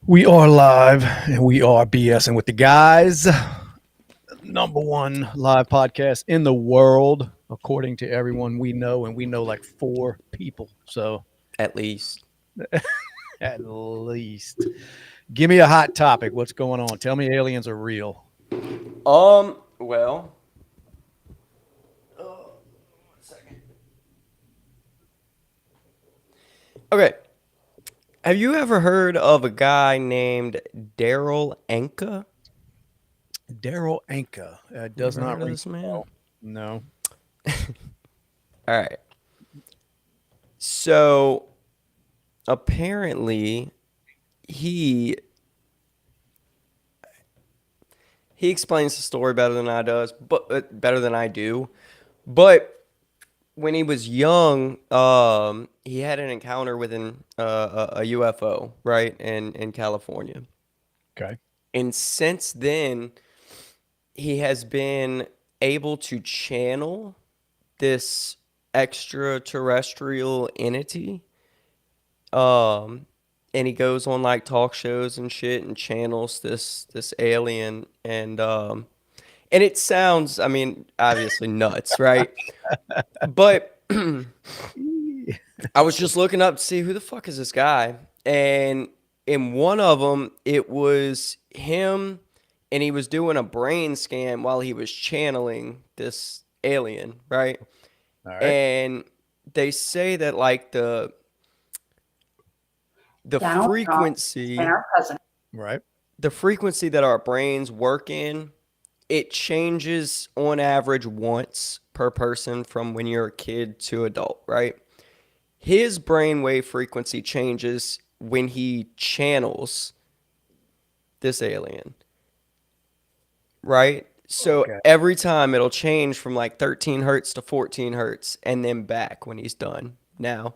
We are live and we are BSing with the guys. Number one live podcast in the world, according to everyone we know, and we know like four people. So At least. at least, give me a hot topic. What's going on? Tell me aliens are real. Well. One second. Okay. Have you ever heard of a guy named Daryl Anka? Daryl Anka does Never not heard of ring this a man? bell. No. All right. So apparently he he explains the story better than I does, but better than I do. But when he was young, he had an encounter with a UFO, right, in California. Okay. And since then, he has been able to channel this extraterrestrial entity. Um, and he goes on like talk shows and shit and channels this alien and it sounds, I mean, obviously nuts, right? But I was just looking up to see who the fuck is this guy, and in one of them, it was him, and he was doing a brain scan while he was channeling this alien, right? All right. And they say that like the Donald Trump and frequency, our president. Right. the frequency that our brains work in, it changes on average once per person from when you're a kid to adult, right? His brainwave frequency changes when he channels this alien, right? So Okay. every time it'll change from like 13 hertz to 14 hertz and then back when he's done. Now,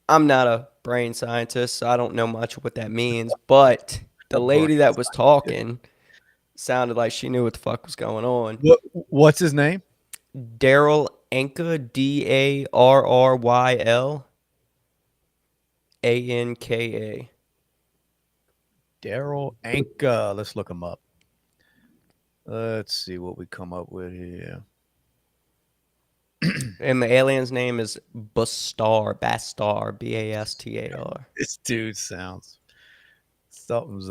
I'm not a brain scientist, so I don't know much of what that means, but the Brain lady that was scientist. talking sounded like she knew what the fuck was going on. What's his name? Daryl Anka, Darryl Anka. Daryl Anka. Let's look him up. Let's see what we come up with here. And the alien's name is Bastar, Bastar. This dude sounds something's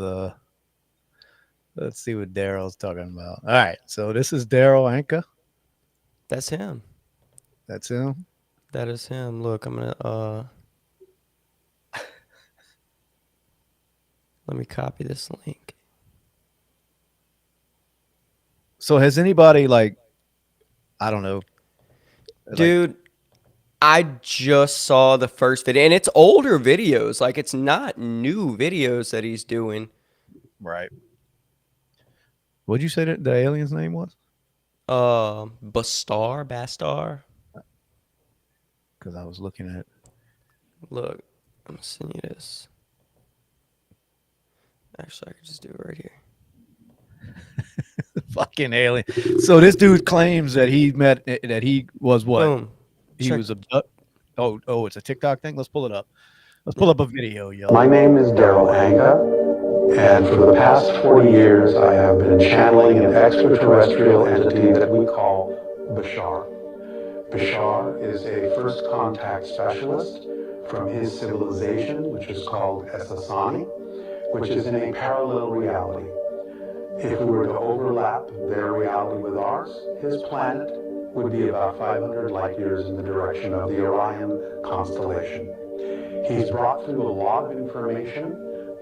let's see what Daryl's talking about. All right, so this is Daryl Anka. That's him. That's him. That is him. Look, I'm gonna let me copy this link. So has anybody like I don't know, like Dude, I just saw the first video and it's older videos. Like it's not new videos that he's doing. right? What'd you say that the alien's name was? Bastar. Because I was looking at. Look, I'm gonna send you this. Actually, I could just do it right here. Fucking alien. So this dude claims that he met that he was what? Boom. He Check. was abducted. Oh, it's a TikTok thing. Let's pull it up. Let's pull up a video, yo. My name is Daryl Anga, and for the past 40 years I have been channeling an extraterrestrial entity that we call Bashar. Bashar is a first contact specialist from his civilization, which is called Esasani, which is in a parallel reality. If we were to overlap their reality with ours, his planet would be about 500 light years in the direction of the Orion constellation. He's brought through a lot of information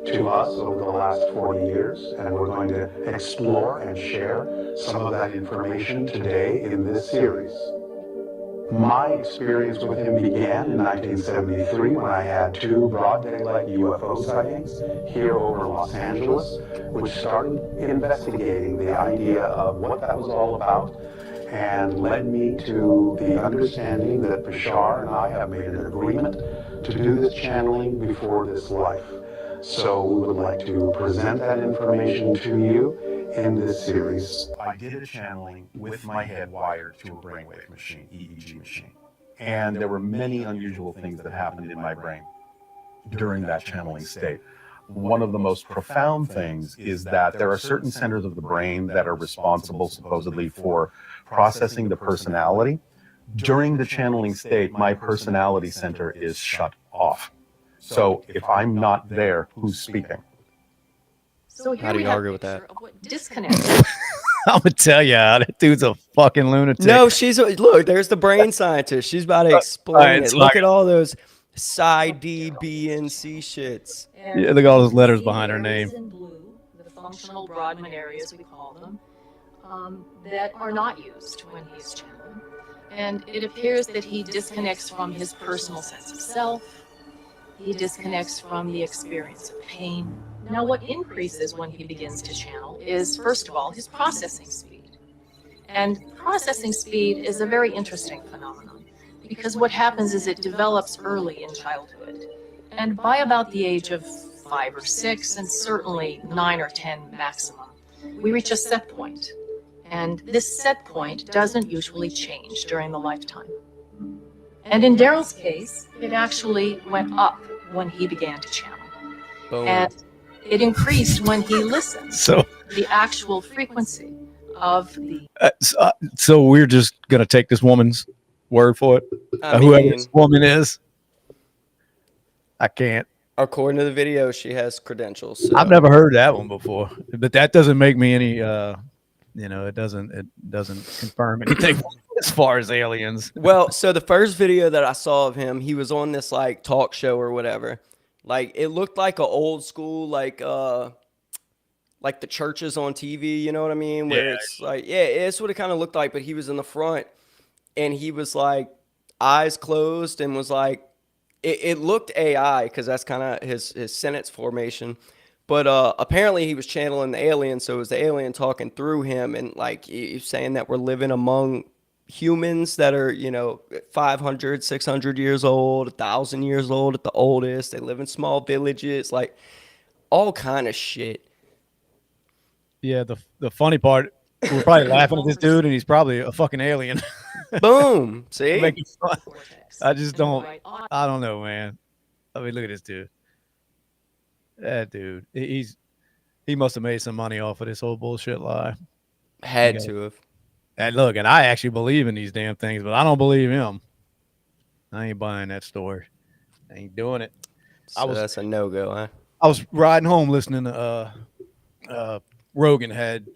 to us over the last 40 years, and we're going to explore and share some of that information today in this series. My experience with him began in 1973 when I had two broad daylight UFO sightings here over Los Angeles, which started investigating the idea of what that was all about and led me to the understanding that Bashar and I have made an agreement to do this channeling before this life. So we would like to present that information to you in this series. I did a channeling with my head wired to a brainwave machine, EEG machine. And there were many unusual things that happened in my brain during that channeling state. one of the most profound things is that there are certain centers of the brain that are responsible supposedly for processing the personality. During the channeling state, my personality center is shut off. So if I'm not there, who's speaking? So here How do we you have argue a with that? picture of what disconnects. I'm gonna tell you, that dude's a fucking lunatic. No, look. There's the brain scientist. She's about to explain right, it. so Look at all those psi D, B, and C shits. Yeah, look at all those letters See behind the her areas name. in blue, the functional Brodmann areas, we call them, that are not used when he's channeling. And it appears that he disconnects from his personal sense of self. He disconnects from the experience of pain. Now, what increases when he begins to channel is, first of all, his processing speed. And processing speed is a very interesting phenomenon because what happens is it develops early in childhood. And by about the age of 5 or 6, and certainly 9 or 10 maximum, we reach a set point. And this set point doesn't usually change during the lifetime. And in Daryl's case, it actually went up when he began to channel. Boom. And it increased when he listened. So, The actual frequency of the so we're just gonna take this woman's word for it. I Whoever mean, this woman is, I can't. according to the video, she has credentials. So. I've never heard that one before, but that doesn't make me any. It doesn't confirm anything as far as aliens. Well, so the first video that I saw of him, he was on this like talk show or whatever. Like it looked like an old school like the churches on TV, you know what I mean? Where Yeah. it's like, yeah, it's what it kind of looked like, but he was in the front and he was like eyes closed and was like it looked AI because that's kind of his sentence formation. But apparently he was channeling the alien, so it was the alien talking through him and like he's saying that we're living among humans that are 500 600 years old, 1,000 years old at the oldest. They live in small villages, like all kind of shit. Yeah, the funny part, we're probably laughing at this dude, and he's probably a fucking alien. Boom. See? Making fun. cortex. I just And the don't. right eye. I don't know, man. I mean, look at this dude. That dude, he must have made some money off of this whole bullshit lie. Had Yeah. to have. And look, and I actually believe in these damn things, but I don't believe him. I ain't buying that story. I ain't doing it. So that's a no-go, huh? I was riding home listening to Rogan had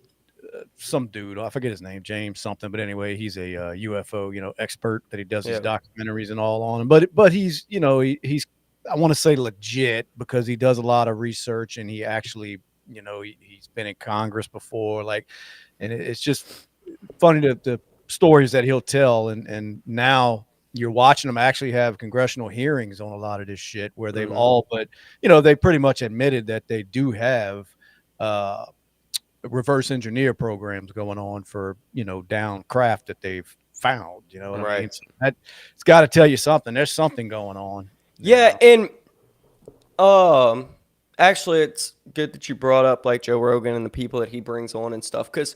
some dude, I forget his name, James something, but anyway, he's a UFO, expert that he does his documentaries and all on him. But he's, he's I want to say legit because he does a lot of research and he actually, he's been in Congress before, and it's just funny the stories that he'll tell, and now you're watching them actually have congressional hearings on a lot of this shit where they've all but they pretty much admitted that they do have reverse engineer programs going on for down craft that they've found, what I mean? So it's got to tell you something. There's something going on. And actually it's good that you brought up like Joe Rogan and the people that he brings on and stuff, because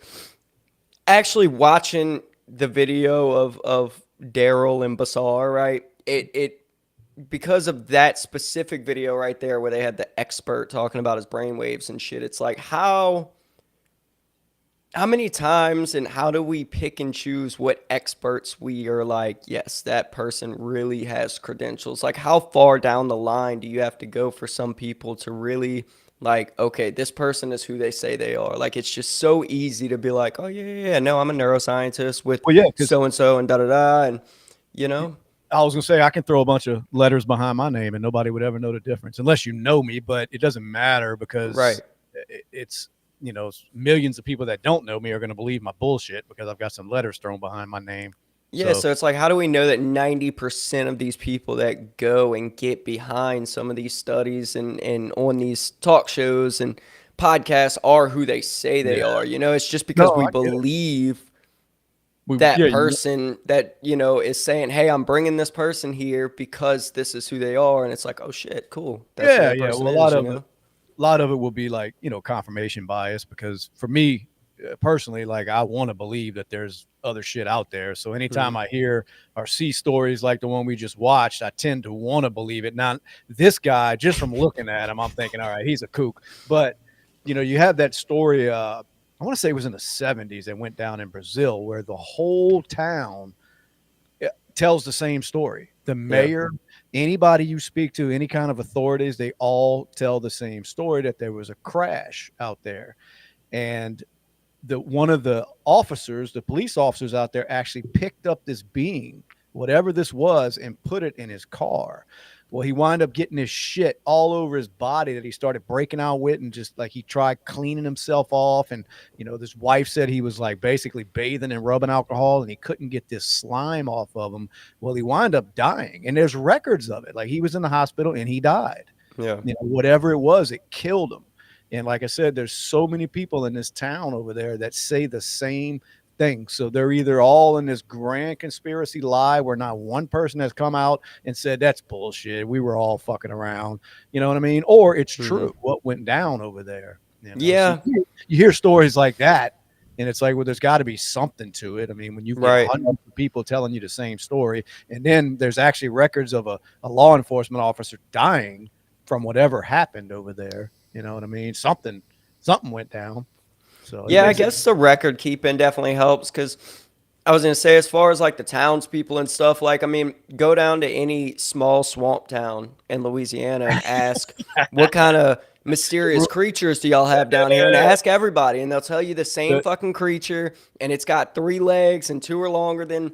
actually watching the video of Daryl and Bassar, right, it because of that specific video right there where they had the expert talking about his brainwaves and shit, it's like how many times and how do we pick and choose what experts we are like, yes, that person really has credentials? Like how far down the line do you have to go for some people to really like, okay, this person is who they say they are? Like it's just so easy to be like, oh yeah, no, I'm a neuroscientist with so-and-so and da-da-da, and I was gonna say I can throw a bunch of letters behind my name and nobody would ever know the difference unless you know me, but it doesn't matter because it's millions of people that don't know me are going to believe my bullshit because I've got some letters thrown behind my name. Yeah, so it's like, how do we know that 90% of these people that go and get behind some of these studies and on these talk shows and podcasts are who they say they are? It's just because we believe that person that, is saying, hey, I'm bringing this person here because this is who they are. And it's like, oh, shit, cool. That's who that person well, a lot of it will be like, confirmation bias because for me, personally, like I want to believe that there's other shit out there. So anytime Mhm. I hear or see stories like the one we just watched, I tend to want to believe it. Now, this guy, just from looking at him, I'm thinking, all right, he's a kook. But you have that story. I want to say it was in the 70s that went down in Brazil, where the whole town tells the same story. The Yeah. mayor, anybody you speak to, any kind of authorities, they all tell the same story, that there was a crash out there. And one of the officers, the police officers out there, actually picked up this being, whatever this was, and put it in his car. Well, he wound up getting his shit all over his body that he started breaking out with, and just like he tried cleaning himself off. And this wife said he was like basically bathing and rubbing alcohol, and he couldn't get this slime off of him. Well, he wound up dying, and there's records of it. Like, he was in the hospital and he died. Yeah. Whatever it was, it killed him. And like I said, there's so many people in this town over there that say the same thing. So they're either all in this grand conspiracy lie where not one person has come out and said that's bullshit, we were all fucking around, you know what I mean? Or it's Mhm. true, what went down over there. So Yeah. you hear stories like that, and it's like, well, there's got to be something to it. I mean, when you get Right. hundreds of people telling you the same story, and then there's actually records of a law enforcement officer dying from whatever happened over there. You know what I mean? Something went down. So it Yeah, I makes it. guess the record keeping definitely helps because I was gonna say, as far as like the townspeople and stuff, like I mean, go down to any small swamp town in Louisiana and ask what kind of mysterious creatures do y'all have down here, and ask everybody, and they'll tell you the same fucking creature, and it's got 3 legs and 2 are longer than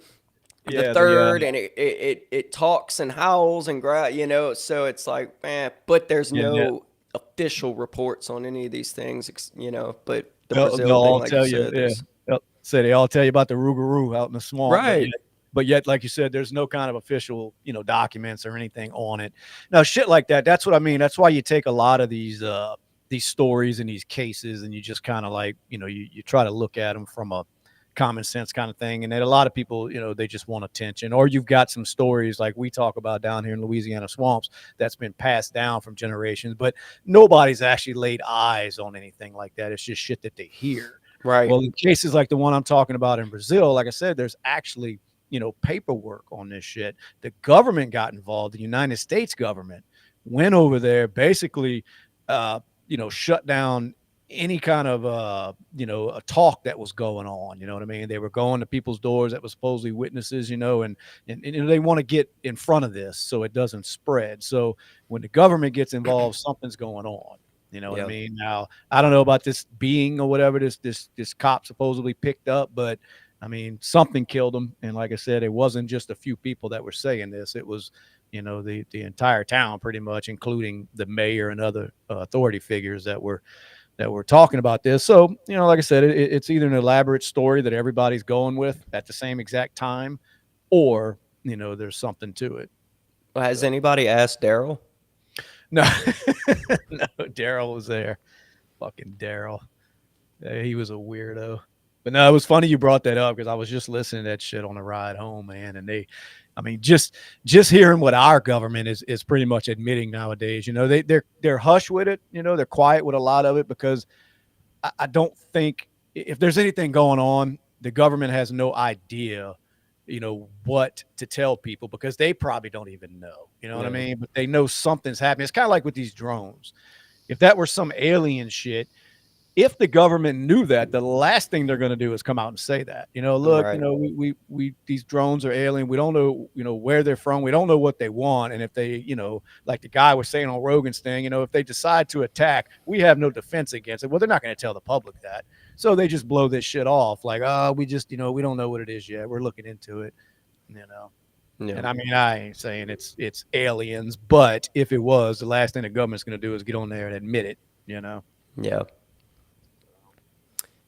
the Yeah, third, and it talks and howls and so it's like, but there's yeah. no official reports on any of these things, but the They'll Brazil thing, all like you tell you, said, yeah. there's They'll say they all tell you about the Rougarou out in the swamp, right. but yet, like you said, there's no kind of official, documents or anything on it. Now, shit like that. That's what I mean. That's why you take a lot of these stories and these cases, and you just kind of like, you try to look at them from a common sense kind of thing. And then a lot of people, they just want attention. Or you've got some stories like we talk about down here in Louisiana swamps that's been passed down from generations, but nobody's actually laid eyes on anything like that. It's just shit that they hear. Right. Well, in cases like the one I'm talking about in Brazil, like I said, there's actually, paperwork on this shit. The government got involved. The United States government went over there, basically, shut down any kind of a talk that was going on. You know what I mean? They were going to people's doors that was supposedly witnesses, and they want to get in front of this so it doesn't spread. So when the government gets involved, something's going on. You know what I Yeah. mean? Now, I don't know about this being or whatever this cop supposedly picked up, but I mean, something killed him. And like I said, it wasn't just a few people that were saying this. It was, the entire town pretty much, including the mayor and other authority figures that were talking about this. So, like I said, it's either an elaborate story that everybody's going with at the same exact time, or, there's something to it. Well, has anybody asked Daryl? No, no, Daryl was there. Fucking Daryl. Yeah, he was a weirdo. But no, it was funny you brought that up because I was just listening to that shit on the ride home, man. And I mean, just hearing what our government is pretty much admitting nowadays. They're hush with it. They're quiet with a lot of it because I don't think if there's anything going on, the government has no idea, what to tell people because they probably don't even know. You know what I Yeah. mean? But they know something's happening. It's kind of like with these drones. If that were some alien shit, if the government knew that, the last thing they're going to do is come out and say that, look, Right. we these drones are alien. We don't know, where they're from. We don't know what they want. And if they, like the guy was saying on Rogan's thing, if they decide to attack, we have no defense against it. Well, they're not going to tell the public that. So they just blow this shit off. Like, we just, we don't know what it is yet. We're looking into it, Yeah. And I mean, I ain't saying it's aliens, but if it was, the last thing the government's going to do is get on there and admit it, Yeah.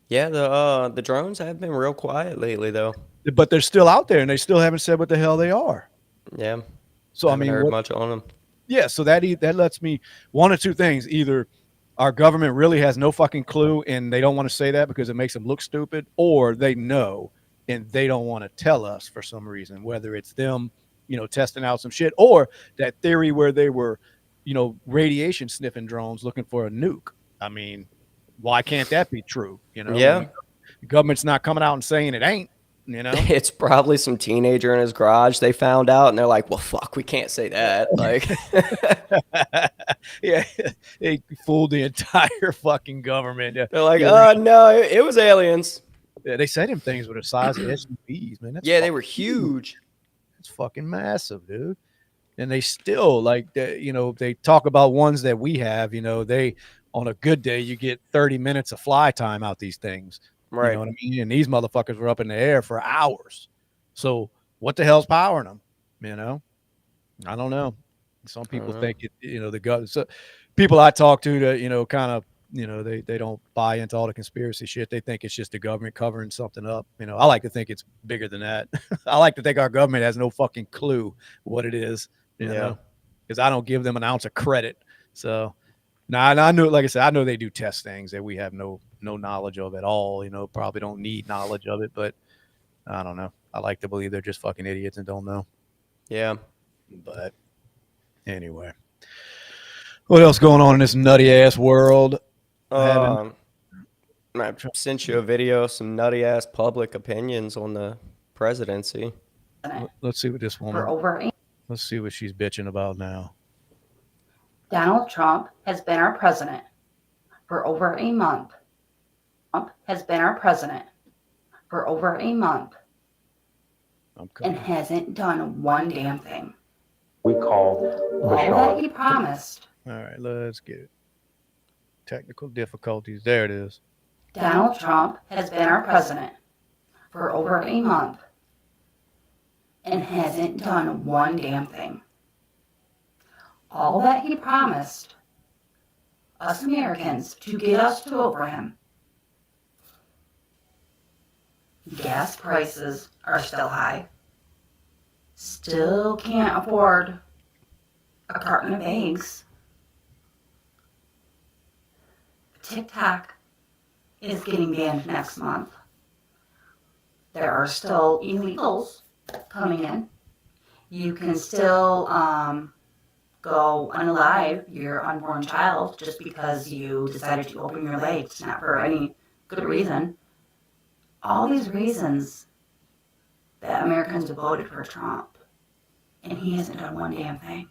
Yeah, the drones have been real quiet lately, though. But they're still out there and they still haven't said what the hell they are. Yeah. So I Haven't mean, heard much on them. yeah. So that lets me one or two things: either our government really has no fucking clue and they don't want to say that because it makes them look stupid, or they know and they don't want to tell us for some reason. Whether it's them, testing out some shit, or that theory where they were, radiation sniffing drones looking for a nuke. I mean, why can't that be true? Yeah. The government's not coming out and saying it ain't. It's probably some teenager in his garage they found out, and they're like, well, fuck, we can't say that. Like, Yeah, they fooled the entire fucking government. they're like, Yeah. no, it was aliens. Yeah, they said them things were the size of SUVs, man. That's Yeah, they fucking were huge. It's fucking massive, dude. And they still they talk about ones that we have. They on a good day you get 30 minutes of fly time out these things. Right. You know what I mean? And these motherfuckers were up in the air for hours. So what the hell's powering them? I don't know. Some people think the gun. So people I talk to that kind of they don't buy into all the conspiracy shit. They think it's just the government covering something up. I like to think it's bigger than that. I like to think our government has no fucking clue what it is. Because I don't give them an ounce of credit. So I know, like I said, I know they do test things that we have no knowledge of at all. Probably don't need knowledge of it, but I don't know. I like to believe they're just fucking idiots and don't know. Yeah. But anyway, what else going on in this nutty ass world? I sent you a video of some nutty ass public opinions on the presidency. Let's see what this woman. Let's see what she's bitching about now. Donald Trump has been our president for over a month. Trump has been our president for over a month and hasn't done one damn thing. We call all that he promised. All right, let's get it. Technical difficulties. There it is. Donald Trump has been our president for over a month and hasn't done one damn thing. All that he promised us Americans to get us to vote for him. Gas prices are still high. Still can't afford a carton of eggs. TikTok is getting banned next month. There are still illegals coming in. You can still go unalive your unborn child just because you decided to open your legs, not for any good reason. All these reasons that Americans have voted for Trump, and he hasn't done one damn thing.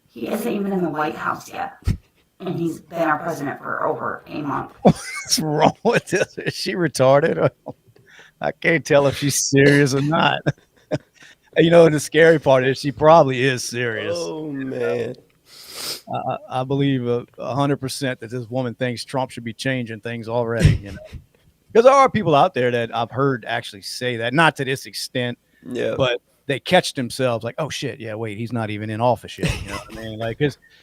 He isn't even in the White House yet, and he's been our president for over a month. What's wrong with this? Is she retarded? I can't tell if she's serious or not. The scary part is she probably is serious. Oh, man. I believe 100% that this woman thinks Trump should be changing things already, Because there are people out there that I've heard actually say that, not to this extent, but they catch themselves like, oh shit, yeah, wait, he's not even in office yet. You know what I mean? Like,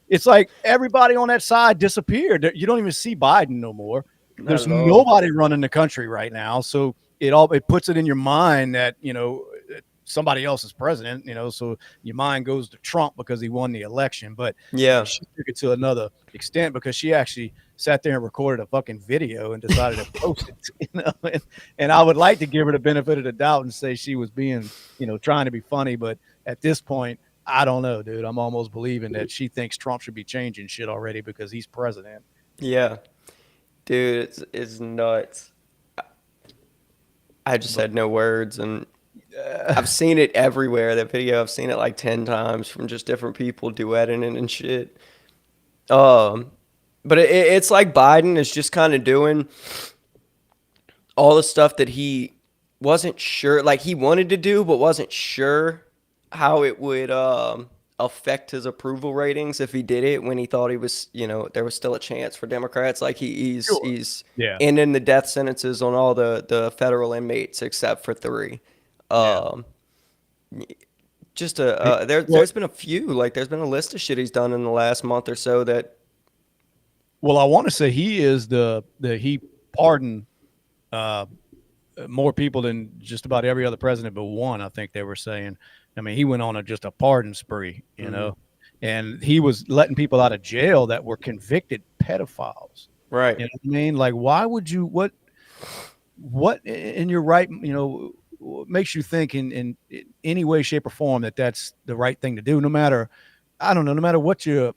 it's like everybody on that side disappeared. You don't even see Biden no more. There's nobody running the country right now. So it puts it in your mind that, somebody else is president, so your mind goes to Trump because he won the election. But she took it to another extent because she actually sat there and recorded a fucking video and decided to post it, and I would like to give her the benefit of the doubt and say she was being, trying to be funny. But at this point, I don't know, dude. I'm almost believing that she thinks Trump should be changing shit already because he's president. Yeah. Dude, it's nuts. I just had no words, and I've seen it everywhere. That video, I've seen it like 10 times from just different people duetting it and shit. But it's like Biden is just kind of doing all the stuff that he wasn't sure, like he wanted to do, but wasn't sure how it would affect his approval ratings if he did it when he thought he was, there was still a chance for Democrats. Like he's ending the death sentences on all the federal inmates except for 3. There's been a few, like there's been a list of shit he's done in the last month or so that. Well, I want to say he is he pardoned more people than just about every other president but one. I think they were saying. I mean, he went on just a pardon spree, and he was letting people out of jail that were convicted pedophiles. Right. You know what I mean? Like, why would you? What in your right? What makes you think in any way, shape, or form that that's the right thing to do? No matter what your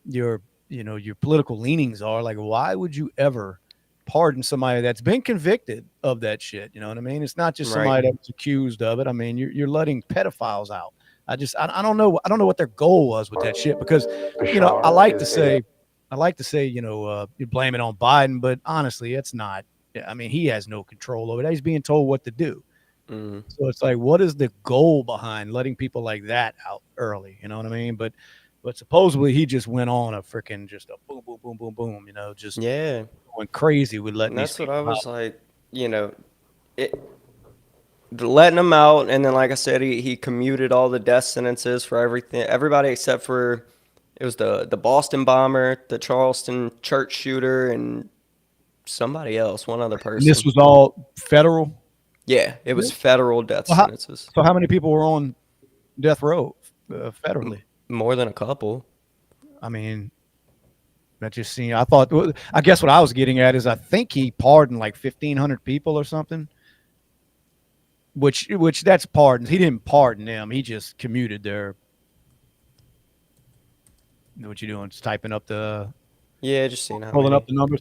political leanings are. Like, why would you ever pardon somebody that's been convicted of that shit. You know what I mean? It's not just Right. somebody that's accused of it. I mean, you're letting pedophiles out. I don't know. I don't know what their goal was with that shit because, I Bashar like to is say, you blame it on Biden, but honestly, it's not. I mean, he has no control over that. He's being told what to do. Mhm. So it's like, what is the goal behind letting people like that out early? You know what I mean? But supposedly he just went on a freaking just a boom, boom, boom, boom, boom. Just Yeah. going crazy with letting And these that's what I people was out. like, it, letting him out. And then, like I said, he commuted all the death sentences for everybody except for it was the Boston bomber, the Charleston church shooter, and somebody else, one other And this person. was all federal. Yeah, it was federal death So how, sentences. so how many people were on death row M- federally? More than a couple. I mean, that just seemed. I thought. I guess what I was getting at is I think he pardoned like 1,500 people or something. Which that's pardons. He didn't pardon them. He just commuted their. What you doing? Just typing up Yeah, just seeing how pulling up many. the numbers.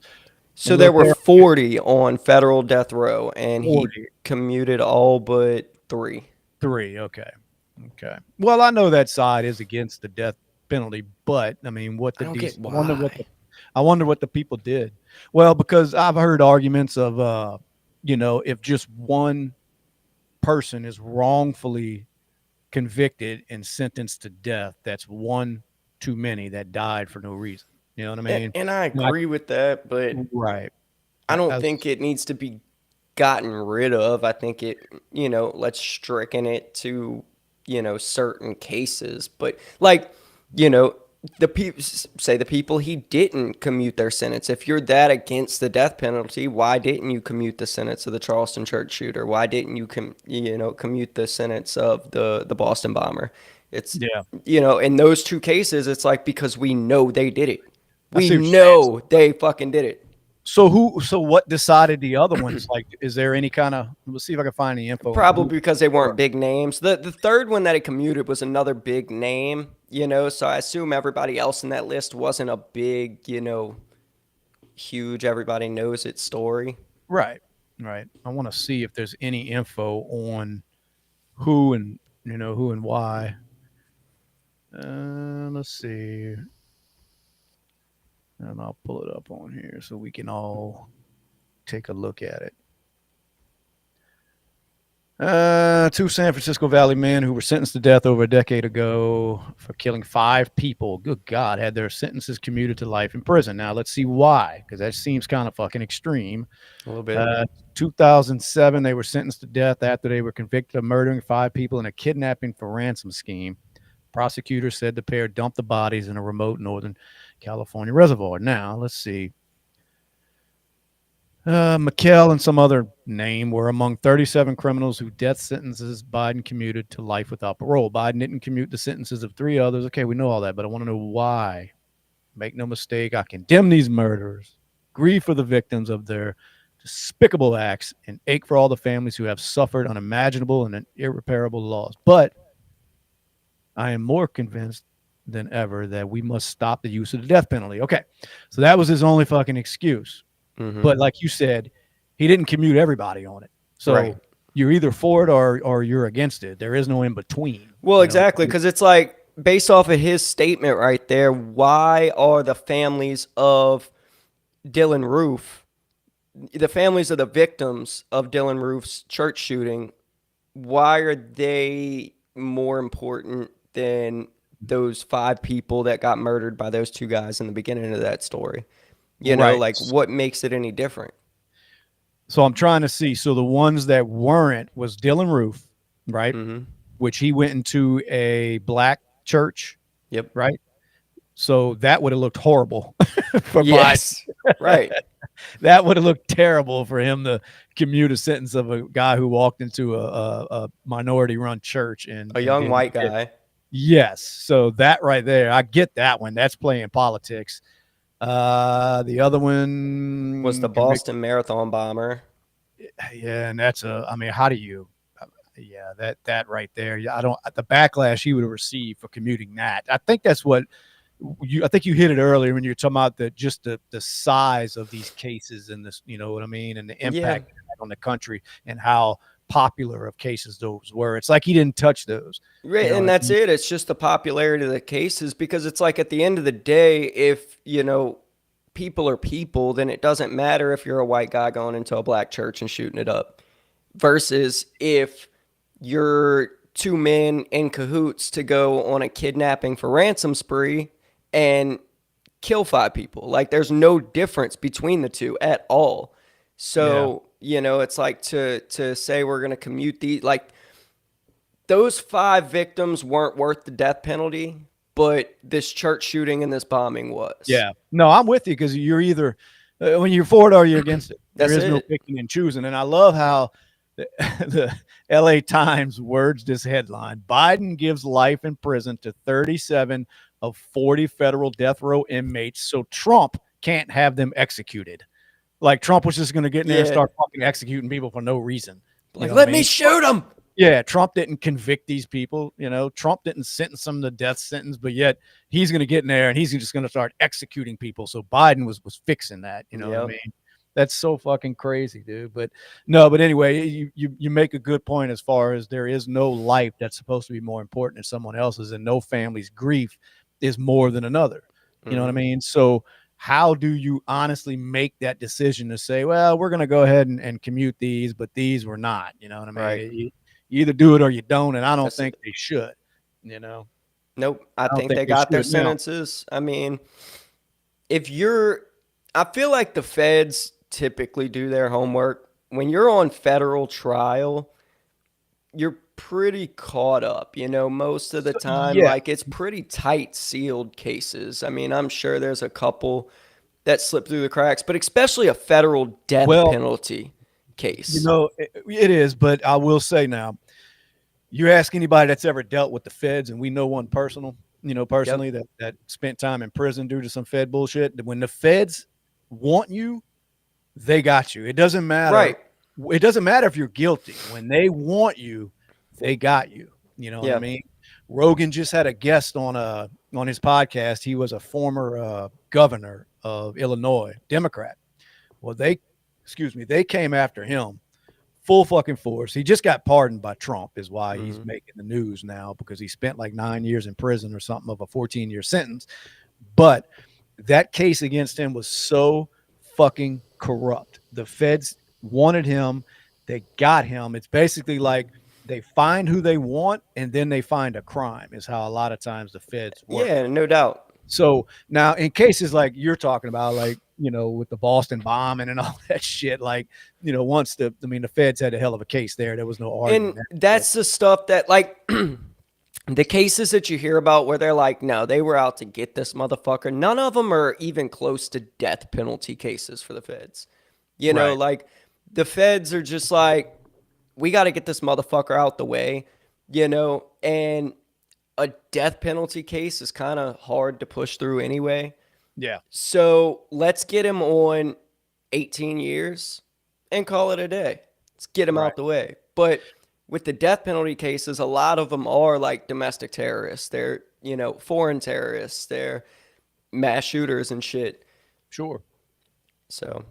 So And there look were there, 40 on federal death row, and he 40. commuted all but 3. 3. Okay. Okay. Well, I know that side is against the death penalty, but I mean, I don't get I wonder what why. I wonder what the people did. Well, because I've heard arguments of, if just one person is wrongfully convicted and sentenced to death, that's one too many that died for no reason. You know what I mean? And I Not agree with that, but right. I don't I think it needs to be gotten rid of. I think let's stricken it to, certain cases. But like, you know, the people say the people he didn't commute their sentence. If you're that against the death penalty, why didn't you commute the sentence of the Charleston church shooter? Why didn't you commute the sentence of the Boston bomber? It's yeah. in those two cases, it's like because we know they did it. I We see what you're saying. know they fucking did it. So what decided the other ones? Like, is there any kind of? Let's see if I can find any info on who. Probably because they weren't big names. The third one that it commuted was another big name, so I assume everybody else in that list wasn't a big, huge, everybody knows it story. Right. Right. I want to see if there's any info on who and who and why. Let's see, and I'll pull it up on here so we can all take a look at it. Two San Francisco Valley men who were sentenced to death over a decade ago for killing 5 people. Good God, had their sentences commuted to life in prison. Now let's see why, because that seems kind of fucking extreme. A little bit. 2007, they were sentenced to death after they were convicted of murdering 5 people in a kidnapping for ransom scheme. Prosecutors said the pair dumped the bodies in a remote Northern California reservoir. Now let's see. McKell and some other name were among 37 criminals whose death sentences Biden commuted to life without parole. Biden didn't commute the sentences of 3 others. Okay, we know all that, but I want to know why. Make no mistake, I condemn these murderers, grieve for the victims of their despicable acts, and ache for all the families who have suffered unimaginable and irreparable loss. But I am more convinced than ever that we must stop the use of the death penalty. Okay, so that was his only fucking excuse. Mm-hmm. But like you said, he didn't commute everybody on it. So Right. you're either for it or you're against it. There is no in between. Well, exactly, because it's like based off of his statement right there. Why are the families of Dylan Roof, the families of the victims of Dylan Roof's church shooting, why are they more important than those 5 people that got murdered by those 2 guys in the beginning of that story? Right. Like what makes it any different? So I'm trying to see. So the ones that weren't was Dylan Roof, right? Mm-hmm. Which he went into a black church, Yep. right? So that would have looked horrible for Biden. Yes. Right. That would have looked terrible for him to commute a sentence of a guy who walked into a minority-run church and A young did white it. guy. Yes. So that right there, I get that one. That's playing politics. The other one Was the Boston Marathon bomber. Yeah, and that's I mean, how do you? That right there. Yeah, I don't. The backlash he would have received for commuting that. I think that's what I think you hit it earlier when you were talking about the size of these cases and this, you know what I mean, and the Yeah. impact on the country and how popular of cases those were. It's like he didn't touch those. You Right, know and what I that's mean? it. It's just the popularity of the cases because it's like at the end of the day, if, people are people, then it doesn't matter if you're a white guy going into a black church and shooting it up versus if you're two men in cahoots to go on a kidnapping for ransom spree and kill five people. Like there's no difference between the two at all. Yeah. So, it's like to say we're going to commute like those five victims weren't worth the death penalty, but this church shooting and this bombing was. Yeah. No, I'm with you because you're either when you're for it or you're against it. There That's is no it. picking and choosing. And I love how the LA Times words this headline: Biden gives life in prison to 37 of 40 federal death row inmates so Trump can't have them executed. Like Trump was just going to get in there and Yeah. start fucking executing people for no reason. You Like, know what I let me mean? shoot them. Yeah, Trump didn't convict these people. You know, Trump didn't sentence them to death sentence, but yet he's going to get in there and he's just going to start executing people. So Biden was fixing that. You know what I Yep. mean? That's so fucking crazy, dude. But no, but anyway, you make a good point as far as there is no life that's supposed to be more important than someone else's, and no family's grief is more than another. You know what I mean? So how do you honestly make that decision to say, well, we're going to go ahead and commute these, but these were not? You know what I mean? Right. You either do it or you don't, and I don't That's think it. they should. You know, Nope. I I don't think think they they got their should. Now, sentences. I mean, if you're, I feel like the feds typically do their homework. When you're on federal trial, you're pretty caught up, most of the so, time. yeah, Like it's pretty tight sealed cases. I mean, I'm sure there's a couple that slip through the cracks, but especially a federal death well, penalty you case. know, it is, but I will say now, you ask anybody that's ever dealt with the feds, and we know one personally Yep. that spent time in prison due to some Fed bullshit. When the feds want you, they got you. It doesn't matter. Right. It doesn't matter if you're guilty. When they want you, they got you. You know what I Yeah. mean? Rogan just had a guest on his podcast. He was a former governor of Illinois, Democrat. Well, they came after him full fucking force. He just got pardoned by Trump, is why he's Hmm. making the news now, because he spent like 9 years in prison or something of a 14-year sentence. But that case against him was so fucking corrupt. The feds wanted him, they got him. It's basically like they find who they want and then they find a crime, is how a lot of times the feds work. Yeah, no doubt. So now in cases like you're talking about, like, with the Boston bombing and all that shit, like, once the feds had a hell of a case there. There was no And arguing that. that's the stuff that, like, the cases that you hear about where they're like, no, they were out to get this motherfucker. None of them are even close to death penalty cases for the feds. Right. Like the feds are just like, we got to get this motherfucker out the way, and a death penalty case is kind of hard to push through anyway. Yeah. So let's get him on 18 years and call it a day. Let's get him Right. out the way. But with the death penalty cases, a lot of them are like domestic terrorists. They're, foreign terrorists. They're mass shooters and shit. Sure. So,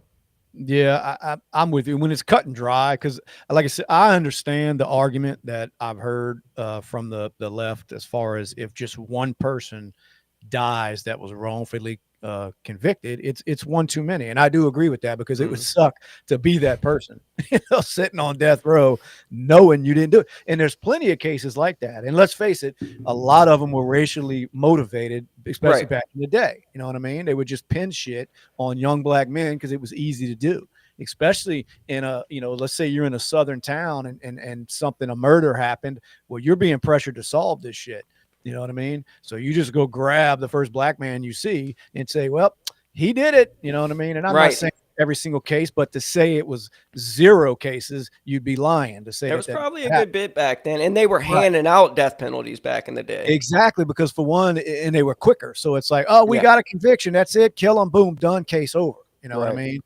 Yeah, I'm with you when it's cut and dry, because, like I said, I understand the argument that I've heard from the left, as far as if just one person dies that was wrongfully convicted, it's one too many, and I do agree with that, because it would suck to be that person, sitting on death row, knowing you didn't do it. And there's plenty of cases like that. And let's face it, a lot of them were racially motivated, especially Right. back in the day. You know what I mean? They would just pin shit on young black men because it was easy to do. Especially in let's say you're in a southern town and a murder happened. Well, you're being pressured to solve this shit. You know what I mean? So you just go grab the first black man you see and say, well, he did it. You know what I mean? And I'm not Right. saying every single case, but to say it was 0 cases, you'd be lying to say there was that probably a happened. good bit back then. And they were Right. handing out death penalties back in the day. Exactly, because for one, and they were quicker. So it's like, oh, we Yeah. got a conviction. That's it. Kill them. Boom. Done. Case over. You know what I Right. mean?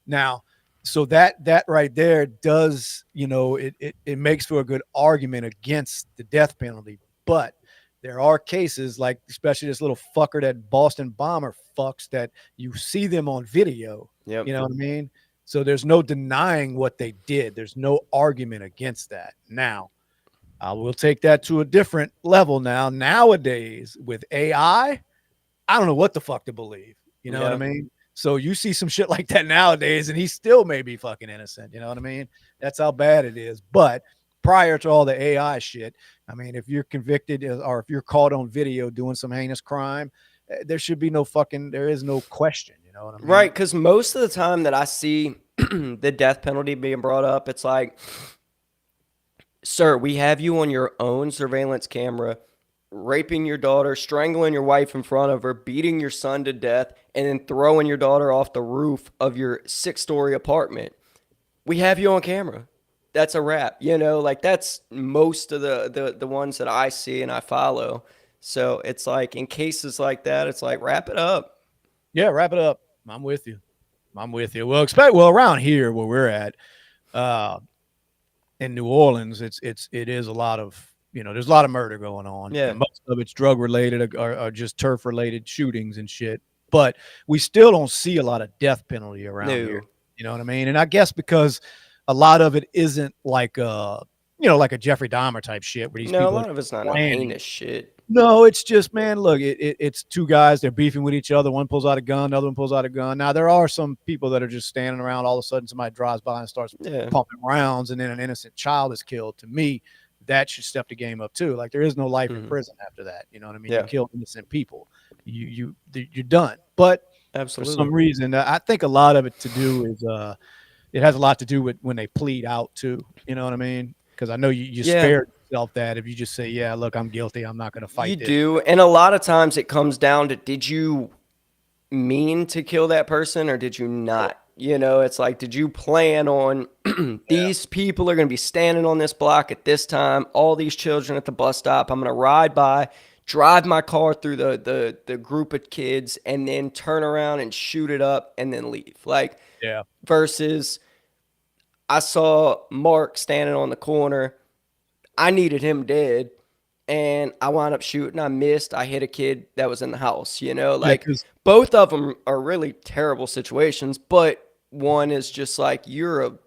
Now, so that right there does, it makes for a good argument against the death penalty. But there are cases like, especially this little fucker, that Boston bomber fucks, that you see them on video. Yep. You know what I mean? So there's no denying what they did. There's no argument against that. Now, I will take that to a different level now. Nowadays, with I don't know what the fuck to believe. You know what I Yeah. mean? So you see some shit like that nowadays, and he still may be fucking innocent. You know what I mean? That's how bad it is. But prior to all the AI shit, I mean, if you're convicted or if you're caught on video doing some heinous crime, there should be no fucking, there is no question. You know what I mean? Right, because most of the time that I see the death penalty being brought up, it's like, sir, we have you on your own surveillance camera, raping your daughter, strangling your wife in front of her, beating your son to death, and then throwing your daughter off the roof of your 6-story apartment. We have you on camera. That's a wrap. You know, like that's most of the ones that I see and I follow. So it's like in cases like that, it's like wrap it up. Yeah, wrap it up. I'm with you. I'm with you. Well, around here where we're at, uh, in New Orleans, it is a lot of, there's a lot of murder going on, Yeah. and most of it's drug related or just turf related shootings and shit. But we still don't see a lot of death penalty around No. here. You know what I mean? And I guess because a lot of it isn't like like a Jeffrey Dahmer type shit where these No, a people lot of it's not no planning. heinous shit. No, it's just, man, look, it's two guys, they're beefing with each other. One pulls out a gun, the other one pulls out a gun. Now, there are some people that are just standing around. All of a sudden, somebody drives by and starts Yeah. pumping rounds, and then an innocent child is killed. To me, that should step the game up, too. Like, there is no life in prison after that. You know what I mean? Yeah. You kill innocent people. You're done. But for some Absolutely. reason, I think a lot of it to do is it has a lot to do with when they plead out, too. You know what I mean? Because I know you Yeah. spare yourself that if you just say, yeah, look, I'm guilty, I'm not going to fight You this. do. And a lot of times it comes down to, did you mean to kill that person or did you not? You know, it's like, did you plan on these people are going to be standing on this block at this time, all these children at the bus stop, I'm going to ride by, drive my car through the group of kids and then turn around and shoot it up and then leave. Like, Yeah. versus I saw Mark standing on the corner. I needed him dead. And I wound up shooting. I missed. I hit a kid that was in the house. You know, like 'cause both of them are really terrible situations. But one is just like you're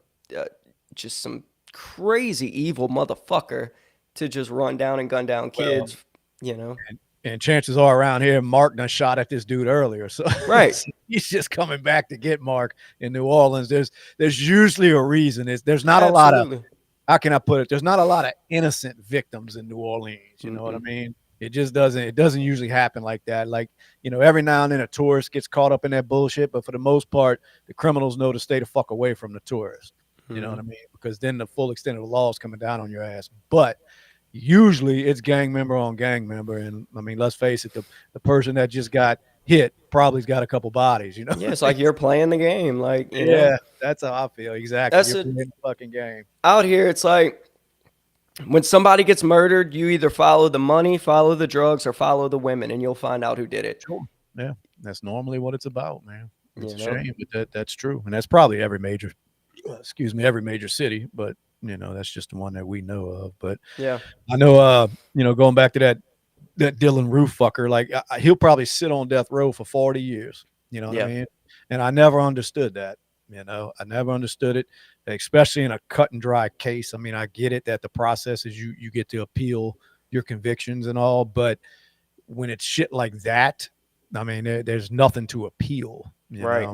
just some crazy evil motherfucker to just run down and gun down kids. You know, and chances are around here, Mark done shot at this dude earlier. So right? he's just coming back to get Mark in New Orleans. There's usually a reason. There's not a lot of, Absolutely. how can I put it? There's not a lot of innocent victims in New Orleans. You know what I mean? It just doesn't. It doesn't usually happen like that. Like, every now and then a tourist gets caught up in that bullshit, but for the most part, the criminals know to stay the fuck away from the tourist. You know what I mean? Because then the full extent of the law is coming down on your ass. But usually it's gang member on gang member, and I mean, let's face it, the person that just got hit probably's got a couple bodies. Yeah, it's like you're playing the game. Like, you know, Yeah, that's how I feel. Exactly. That's You're a- playing the fucking game. out here, it's like when somebody gets murdered, you either follow the money, follow the drugs, or follow the women, and you'll find out who did it. Sure. Yeah, that's normally what it's about, man. It's You a know? shame, but that's true, and that's probably every major, every major city. But that's just the one that we know of. But Yeah. I know, going back to that Dylan Roof fucker, like he'll probably sit on death row for 40 years. You know what Yeah. I mean? And I never understood that. I never understood it, especially in a cut and dry case. I mean, I get it that the process is you get to appeal your convictions and all, but when it's shit like that, I mean, there's nothing to appeal. Right.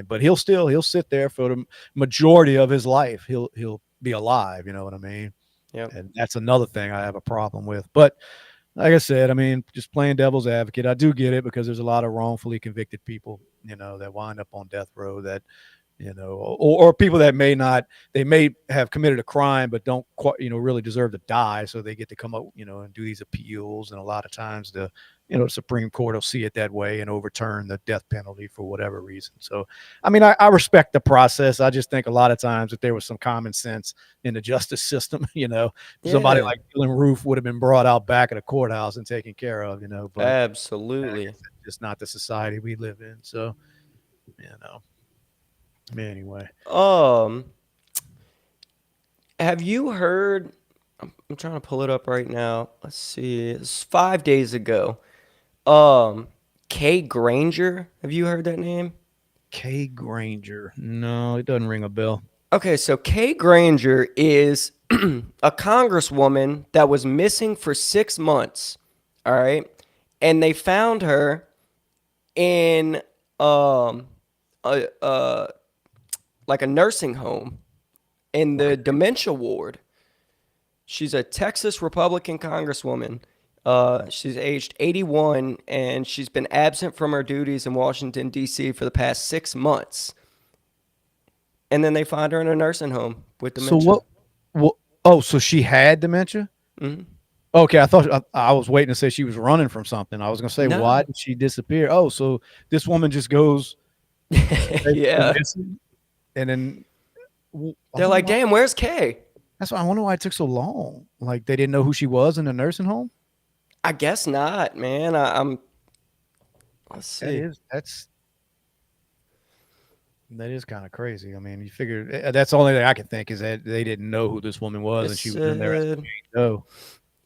But he'll sit there for the majority of his life. He'll be alive. You know what I mean? Yep. And that's another thing I have a problem with. But like I said, I mean, just playing devil's advocate, I do get it because there's a lot of wrongfully convicted people, that wind up on death row that, or people that they may have committed a crime, but don't quite, really deserve to die. So they get to come up, and do these appeals. And a lot of times the Supreme Court will see it that way and overturn the death penalty for whatever reason. So, I mean, I respect the process. I just think a lot of times if there was some common sense in the justice system, somebody Yeah. like Dylan Roof would have been brought out back at a courthouse and taken care of, but Absolutely. it's just not the society we live in. So, anyway. Have you heard I'm trying to pull it up right now. Let's see. It's 5 days ago. Kay Granger. Have you heard that name? Kay Granger. No, it doesn't ring a bell. Okay, so Kay Granger is a congresswoman that was missing for 6 months. All right. And they found her in a like a nursing home in the dementia ward. She's a Texas Republican congresswoman. She's aged 81 and she's been absent from her duties in Washington, D.C. for the past 6 months. And then they find her in a nursing home with So dementia. what? Oh, so she had dementia? Hmm. Okay, I thought I was waiting to say she was running from something. I was going to say, why No. did she disappear? Oh, so this woman just goes basically Yeah. missing, and then They're oh like, my, damn, where's Kay? that's why I wonder why it took so long. Like they didn't know who she was in the nursing home. I guess not, man. Let's see. That is kind of crazy. I mean, you figure that's the only thing I can think is that they didn't know who this woman was, It and she was in there as said no.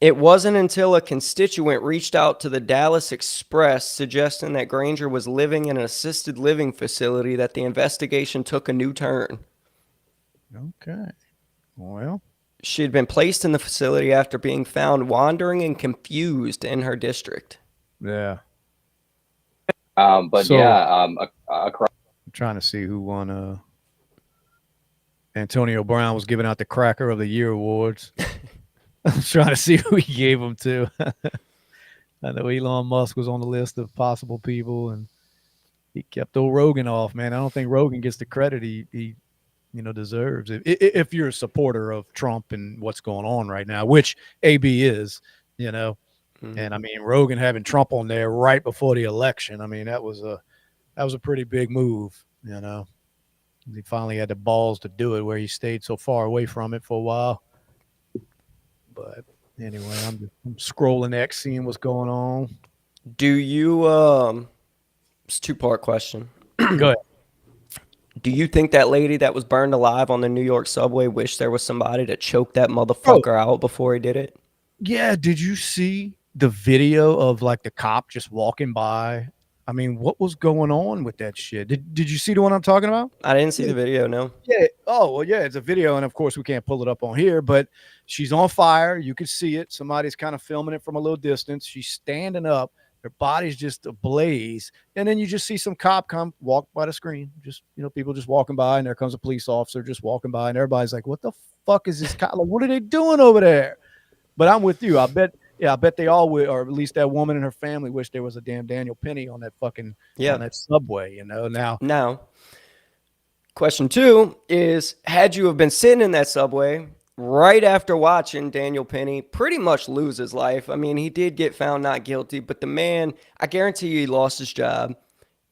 it wasn't until a constituent reached out to the Dallas Express suggesting that Granger was living in an assisted living facility that the investigation took a new turn. Okay, well, She had been placed in the facility after being found wandering and confused in her district. yeah. But So yeah, across I'm trying to see who won. Antonio Brown was giving out the Cracker of the Year awards. I'm trying to see who he gave them to. I know Elon Musk was on the list of possible people, and he kept old Rogan off. Man, I don't think Rogan gets the credit he deserves. If you're a supporter of Trump and what's going on right now, which AB is, you know, and I mean Rogan having Trump on there right before the election. I mean that was a pretty big move. You know, he finally had the balls to do it where he stayed so far away from it for a while. But anyway, I'm scrolling X, seeing what's going on. Do you it's a two-part question. Go ahead. Do you think that lady that was burned alive on the New York subway wished there was somebody to choke that Oh, motherfucker out before he did it? yeah. Did you see the video of like the cop just walking by? I mean, what was going on with that shit? Did you see the one I'm talking about? I didn't see the video, no. Yeah. Oh, well, yeah, it's a video. And of course, we can't pull it up on here, but she's on fire. You can see it. Somebody's kind of filming it from a little distance. She's standing up. Her body's just ablaze. And then you just see some cop come walk by the screen. Just, people just walking by. And there comes a police officer just walking by. And everybody's like, what the fuck is this cop? Like, what are they doing over there? But I'm with you. I bet they all would, or at least that woman and her family wish there was a damn Daniel Penny on that fucking on that subway, Now, question two is, had you have been sitting in that subway right after watching Daniel Penny pretty much lose his life. I mean, he did get found not guilty, but the man, I guarantee you he lost his job.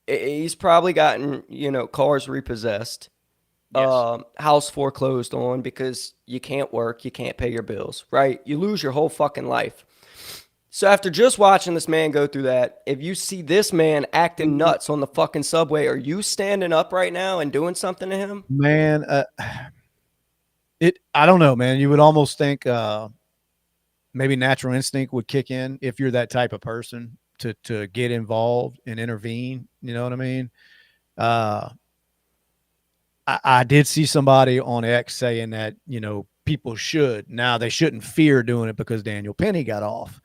He's probably gotten, cars repossessed. Yes. House foreclosed on because you can't work, you can't pay your bills, right? You lose your whole fucking life. So after just watching this man go through that, if you see this man acting nuts on the fucking subway, are you standing up right now and doing something to him? Man, I don't know, man. You would almost think maybe natural instinct would kick in if you're that type of person to get involved and intervene. You know what I mean? I did see somebody on X saying that, people should. Now, they shouldn't fear doing it because Daniel Penny got off.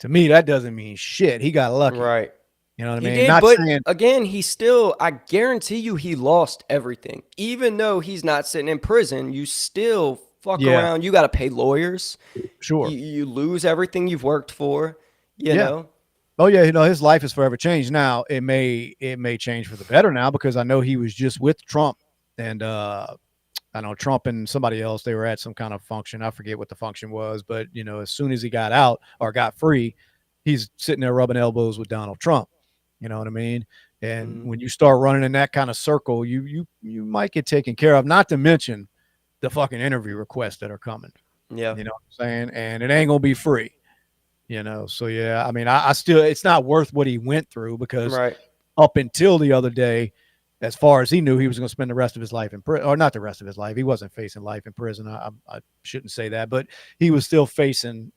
To me, that doesn't mean shit. He got lucky. Right. You know what I He mean? did, Not but saying again, I guarantee you he lost everything. Even though he's not sitting in prison, you still fuck around. You got to pay lawyers. Sure. You lose everything you've worked for, you know? Oh yeah, his life is forever changed. Now it may change for the better now because I know he was just with Trump, and I know Trump and somebody else, they were at some kind of function. I forget what the function was, but as soon as he got out or got free, he's sitting there rubbing elbows with Donald Trump. You know what I mean? And when you start running in that kind of circle, you might get taken care of. Not to mention the fucking interview requests that are coming. Yeah. You know what I'm saying? And it ain't gonna be free. So yeah, I mean, I still, it's not worth what he went through because Right. up until the other day, as far as he knew, he was going to spend the rest of his life in prison, or not the rest of his life. He wasn't facing life in prison. I shouldn't say that, but he was still facing,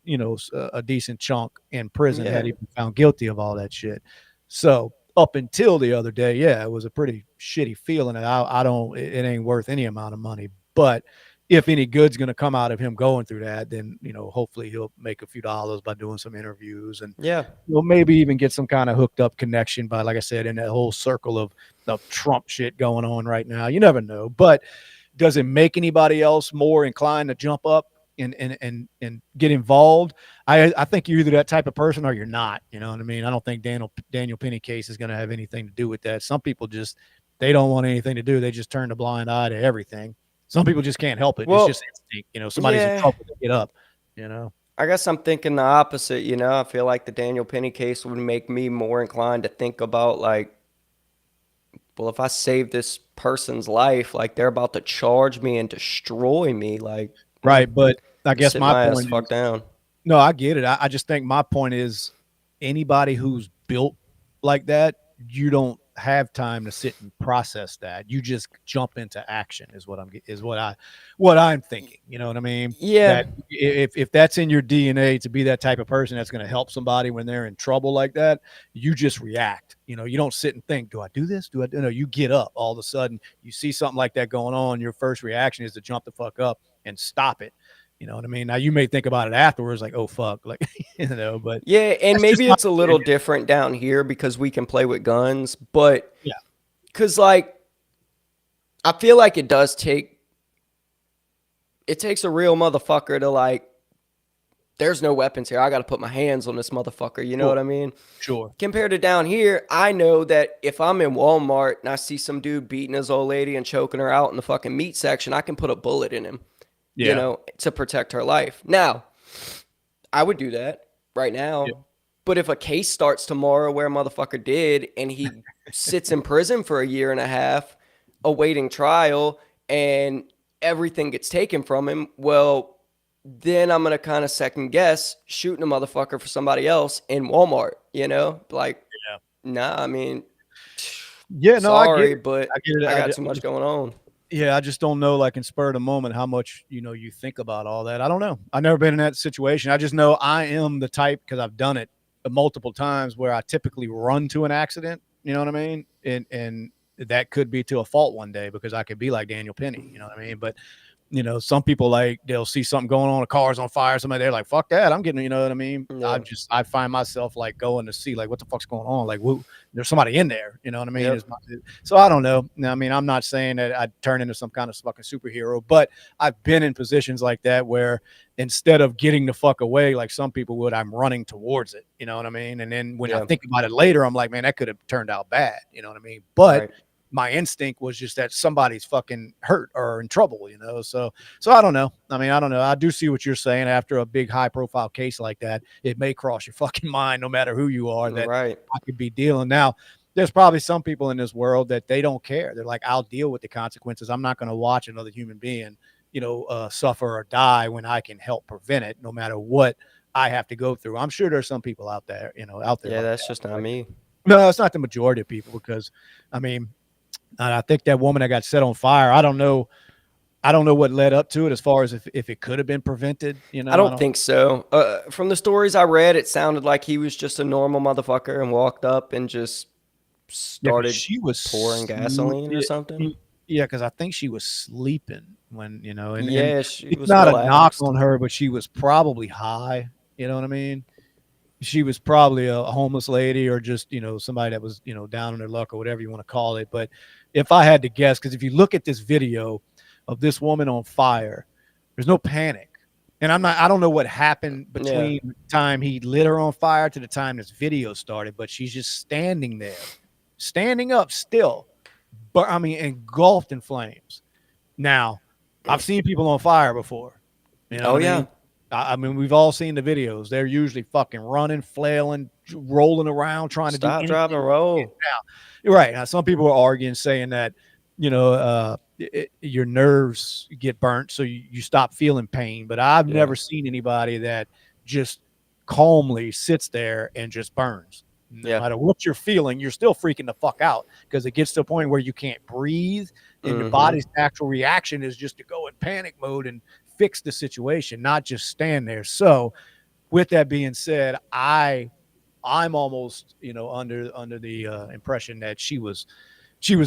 a decent chunk in prison had Yeah. he been found guilty of all that shit. So up until the other day, yeah, it was a pretty shitty feeling. And I don't, it ain't worth any amount of money. But if any good's going to come out of him going through that, then, hopefully he'll make a few dollars by doing some interviews and, Yeah. maybe even get some kind of hooked up connection by, like I said, in that whole circle of Trump shit going on right now. You never know. But does it make anybody else more inclined to jump up and get involved? I think you're either that type of person or you're not. You know what I mean? I don't think Daniel Penny case is going to have anything to do with that. Some people just, they don't want anything to do. They just turn a blind eye to everything. Some people just can't help it. Well, it's just instinct. Somebody's in yeah. trouble to get up, you know? I guess I'm thinking the opposite, I feel like the Daniel Penny case would make me more inclined to think about, like, well, if I save this person's life, like, they're about to charge me and destroy me, like, Right. But I guess sit my my ass point fuck is, down. no, I get it. I just think my point is anybody who's built like that, you don't have time to sit and process that. You just jump into action is what I'm thinking. You know what I mean? Yeah. That if that's in your DNA to be that type of person that's going to help somebody when they're in trouble like that, you just react. You don't sit and think, do I do this? No, you get up all of a sudden, you see something like that going on. Your first reaction is to jump the fuck up and stop it. You know what I mean? Now you may think about it afterwards, like, oh fuck, like, but Yeah, and that's just maybe my it's a little opinion. different down here because we can play with guns, but Yeah. because, like, I feel like it takes a real motherfucker to, like, there's no weapons here. I got to put my hands on this motherfucker. You know what I mean? Sure. Compared to down here, I know that if I'm in Walmart and I see some dude beating his old lady and choking her out in the fucking meat section, I can put a bullet in him, Yeah. to protect her life. Now, I would do that right now. Yeah. But if a case starts tomorrow where a motherfucker did and he sits in prison for a year and a half awaiting trial and everything gets taken from him, well, then I'm going to kind of second guess shooting a motherfucker for somebody else in Walmart, Like, Yeah. nah, I mean, Yeah, no, I get sorry, it. but I get it. I got too much going on. Yeah, I just don't know, like in spur of the moment, how much you think about all that. I don't know. I've never been in that situation. I just know I am the type, because I've done it multiple times, where I typically run to an accident. You know what I mean? And that could be to a fault one day, because I could be like Daniel Penny. You know what I mean? But some people, like, they'll see something going on, a car's on fire, somebody, they're like, fuck that, I'm getting, you know what I mean? Yeah. I find myself like going to see, like, what the fuck's going on? Like, there's somebody in there, you know what I mean? Yep. So I don't know. I mean, I'm not saying that I'd turn into some kind of fucking superhero, but I've been in positions like that where instead of getting the fuck away like some people would, I'm running towards it. You know what I mean? And then when I think about it later, I'm like, man, that could have turned out bad. You know what I mean? But Right. my instinct was just that somebody's fucking hurt or in trouble, So I don't know. I mean, I don't know. I do see what you're saying. After a big high profile case like that, it may cross your fucking mind, no matter who you are, that Right. I could be dealing. Now, there's probably some people in this world that they don't care. They're like, I'll deal with the consequences. I'm not going to watch another human being, suffer or die when I can help prevent it, no matter what I have to go through. I'm sure there's some people out there, Yeah, like that's that. just not me. No, it's not the majority of people, because, I mean, I think that woman that got set on fire, I don't know what led up to it, as far as if it could have been prevented. I don't think so. From the stories I read, it sounded like he was just a normal motherfucker and walked up and just started she was pouring gasoline or something. Yeah, because I think she was sleeping when, and Yeah, she it's was not a knock relaxed. on her, but she was probably high. You know what I mean? She was probably a homeless lady, or just, somebody that was, down on their luck, or whatever you want to call it. But if I had to guess, because if you look at this video of this woman on fire, there's no panic. And I don't know what happened between the time he lit her on fire to the time this video started, but she's just standing there, standing up still, but I mean, engulfed in flames. Now, I've seen people on fire before. You know Oh, what I yeah. mean? I mean, we've all seen the videos. They're usually fucking running, flailing, rolling around, trying to do Stop, anything. drop, and roll. You're right. Now, some people are arguing, saying that, your nerves get burnt, so you stop feeling pain. But I've never seen anybody that just calmly sits there and just burns. No Yeah. matter what you're feeling, you're still freaking the fuck out because it gets to a point where you can't breathe, and your Mhm. body's natural reaction is just to go in panic mode and fix the situation, not just stand there. So, with that being said, I'm almost, under the impression that she was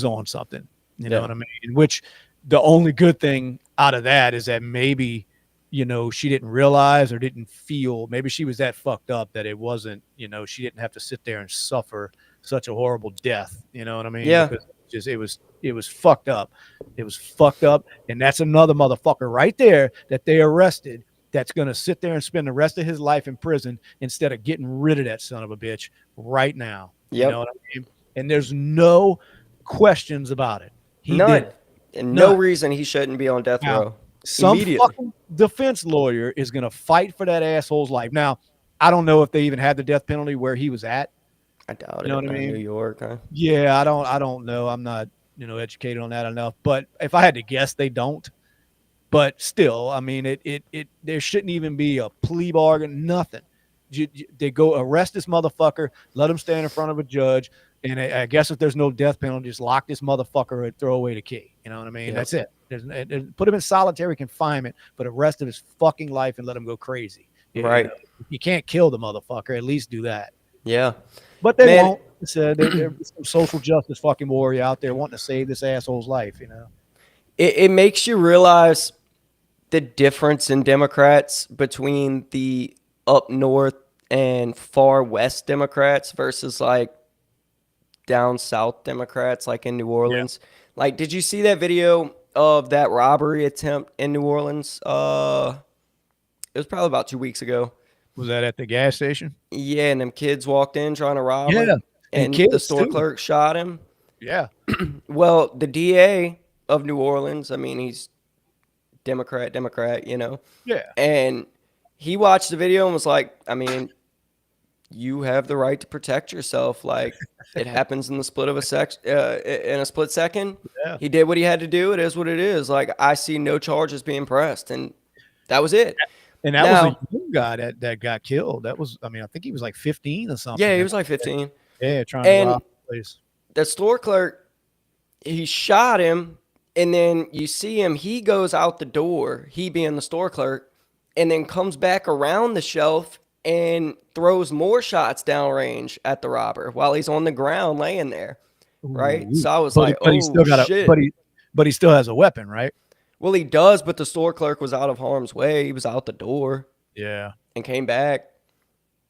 on something. You know Yeah. what I mean? Which the only good thing out of that is that maybe, she didn't realize or didn't feel. Maybe she was that fucked up that it wasn't, she didn't have to sit there and suffer such a horrible death. You know what I mean? Yeah. Because it was fucked up. It was fucked up, and that's another motherfucker right there that they arrested. That's going to sit there and spend the rest of his life in prison instead of getting rid of that son of a bitch right now. You know Yep. what I mean? And there's no questions about it. He did None. it. And no None. reason he shouldn't be on death Now, row some immediately. fucking defense lawyer is going to fight for that asshole's life. Now, I don't know if they even had the death penalty where he was at. I doubt You know it. what I New mean? York, huh? Yeah, I don't know. I'm not, educated on that enough. But if I had to guess, they don't. But still, I mean, there shouldn't even be a plea bargain, nothing. They go arrest this motherfucker, let him stand in front of a judge, and I guess if there's no death penalty, just lock this motherfucker and throw away the key. You know what I mean? Yep. That's it. Put him in solitary confinement for the rest of his fucking life and let him go crazy. Right. You can't kill the motherfucker. At least do that. Yeah. But they Man, won't. There's some social justice fucking warrior out there wanting to save this asshole's life. it makes you realize the difference in Democrats between the up north and far west Democrats versus like down south Democrats, like in New Orleans. Like, did you see that video of that robbery attempt in New Orleans? It was probably about 2 weeks ago. Was that at the gas station? Yeah, and them kids walked in trying to rob Yeah, him, and and the kids store too. clerk shot him. Yeah. Well, the DA of New Orleans, I mean, he's Democrat, Yeah. and he watched the video and was like, I mean, you have the right to protect yourself. Like, it happens in the in a split second. Yeah. He did what he had to do. It is what it is. Like, I see no charges being pressed, and that was it. And that was Now, a young guy that got killed. That was, I mean, I think he was like 15 or something. yeah, he was like 15. Yeah, trying to And rob the place. the store clerk, he shot him, and then you see him, he goes out the door, he being the store clerk, and then comes back around the shelf and throws more shots downrange at the robber while he's on the ground laying there. Right? Ooh. So I was But like, he oh, still got shit. but he still has a weapon, right? Well, he does, but the store clerk was out of harm's way. He was out the door Yeah. and came back.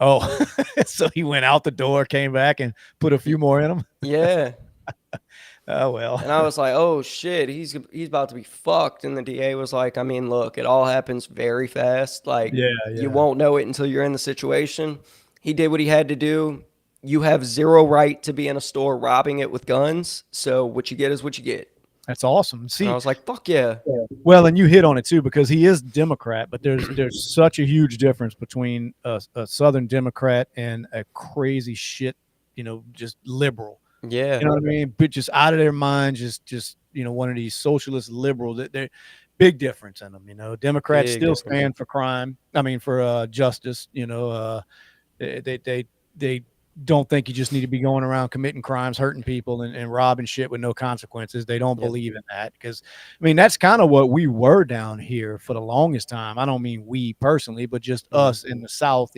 Oh, so he went out the door, came back, and put a few more in him. Yeah. Oh well. And I was like, oh shit, he's about to be fucked. And the DA was like, I mean, look, it all happens very fast. Like, Yeah. you won't know it until you're in the situation. He did what he had to do. You have zero right to be in a store robbing it with guns. So what you get is what you get. That's awesome. See, And I was like, fuck yeah. well, and you hit on it too because he is Democrat, but there's such a huge difference between a Southern Democrat and a crazy shit, just liberal. Yeah. You know what I mean? But just out of their minds, just one of these socialist liberals. They're big difference in them. Democrats Big still difference. stand for crime. I mean, for justice. They don't think you just need to be going around committing crimes, hurting people, and robbing shit with no consequences. They don't believe in that because, I mean, that's kind of what we were down here for the longest time. I don't mean we personally, but just us in the South.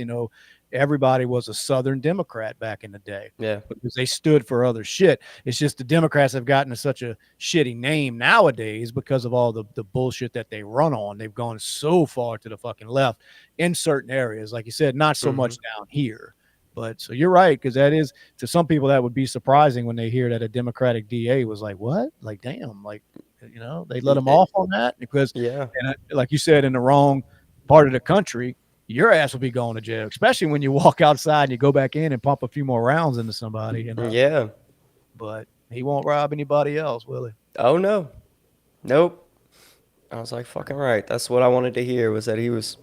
Everybody was a Southern Democrat back in the day. Yeah. Because they stood for other shit. It's just the Democrats have gotten such a shitty name nowadays because of all the bullshit that they run on. They've gone so far to the fucking left in certain areas. Like you said, not so much down here. But so you're right, because that is, to some people, that would be surprising when they hear that a Democratic DA was like, what? Like, damn, like, they let him off on that because, like you said, in the wrong part of the country, your ass will be going to jail, especially when you walk outside and you go back in and pump a few more rounds into somebody. Yeah. But he won't rob anybody else, will he? Oh, no. Nope. I was like, fucking right. That's what I wanted to hear, was that he was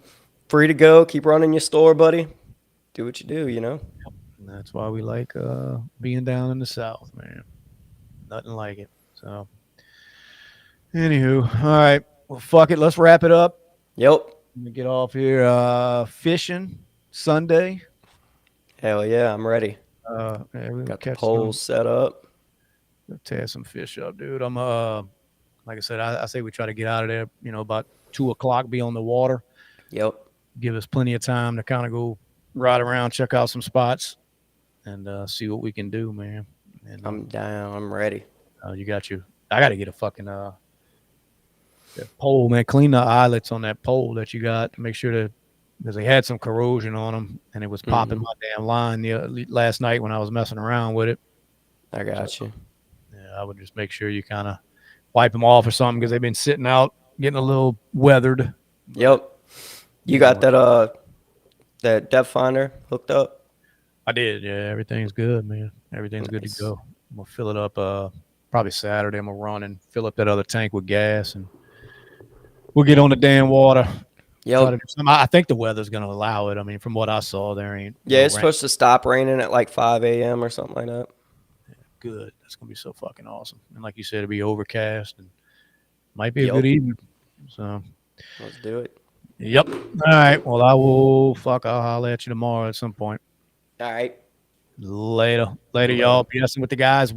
free to go. Keep running your store, buddy. Do what you do, And that's why we like being down in the South, man. Nothing like it. So, anywho, all right. Well, fuck it. Let's wrap it up. Yep. Let me get off here. Fishing Sunday. Hell yeah, I'm ready. Yeah, we'll Got the catch poles set up. tear some fish up, dude. I'm like I said, I say we try to get out of there, about 2 o'clock, be on the water, Yep. give us plenty of time to kind of go ride around, check out some spots, and see what we can do, man. And I'm down. I'm ready. you got you. I got to get a fucking that pole, man. Clean the eyelets on that pole that you got to make sure that because they had some corrosion on them and it was popping my damn line last night when I was messing around with it. I got you. Yeah, I would just make sure you kind of wipe them off or something because they've been sitting out, getting a little weathered. Yep. You got that depth finder hooked up? I did. Yeah, everything's good, man. Everything's good to Nice. go. I'm gonna fill it up. Probably Saturday. I'm gonna run and fill up that other tank with gas, and we'll get on the damn water. Try to Yep. do something. I think the weather's gonna allow it. I mean, from what I saw, there ain't Yeah, no it's rain. supposed to stop raining at like 5 a.m. or something like that. Good. That's gonna be so fucking awesome. And like you said, it'll be overcast and might be a Yep. good evening. So, Let's do it. yep. All right. Well, I'll holler at you tomorrow at some point. All right. Later, y'all. B.S.ing with the guys.